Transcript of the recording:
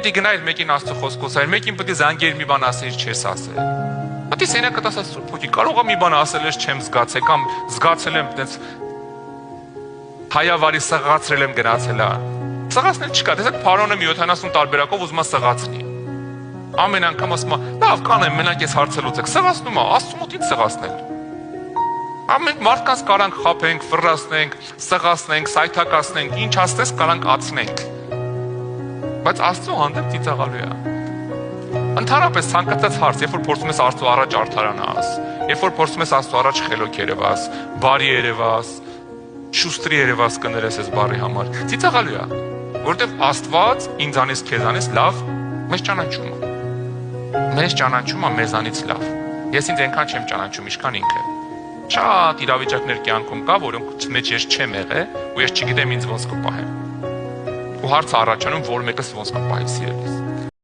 Պետք է գնայր մեկին Աստծո խոսք խոսայր, մեկին պետք է զանգեր մի բան ասեիր, չես ասել։ Պետք է սենակը ասած սուրբոքի կարող է մի բան ասել ես չեմ զգացել կամ զգացել եմ այդպես հայավարի սղացրել եմ գնացել է։ Սղացնել չկա, տեսեք Փարոնը մի 70 տարբերակով ուզում է սղացնի։ Ամեն անգամ ասում է, լավ կանեմ, մենակ ես հարցը լուծեք, սղացնում է, Աստծո մոտ ինչ սղացնել։ Ամեն մարդկանց կարանք խափենք, ֆռռացնենք, սղացնենք, սայթակացնենք, ինչ ասես կարանք ացնենք։ Բայց Աստծո հանդեպ ծիծաղալու է։ Ընդհանրապես ցանկացած հարց, երբ որ փորձում ես Աստծո առաջ արդարանաս, երբ որ փորձում ես Աստծո առաջ խելոք երևաս, բարի երևաս, շուստրի երևաս կներես այս բառի համար, ծիծաղալու է, որովհետև Աստված ինձանից քեզանից լավ մեզ ճանաչում է։ Մեզ ճանաչում է մեզանից լավ։ Ես ինձ այնքան չեմ ճանաչում, ինչքան ինքը։ Շատ իրավիճակներ կյանքում կա, որոնց մեջ ես չեմ եղել ու ես չգիտեմ ինձ ոնց կպահեմ։ Ու հարցը առաջանում, որ մեկս ոնց կպահի սիրելիս։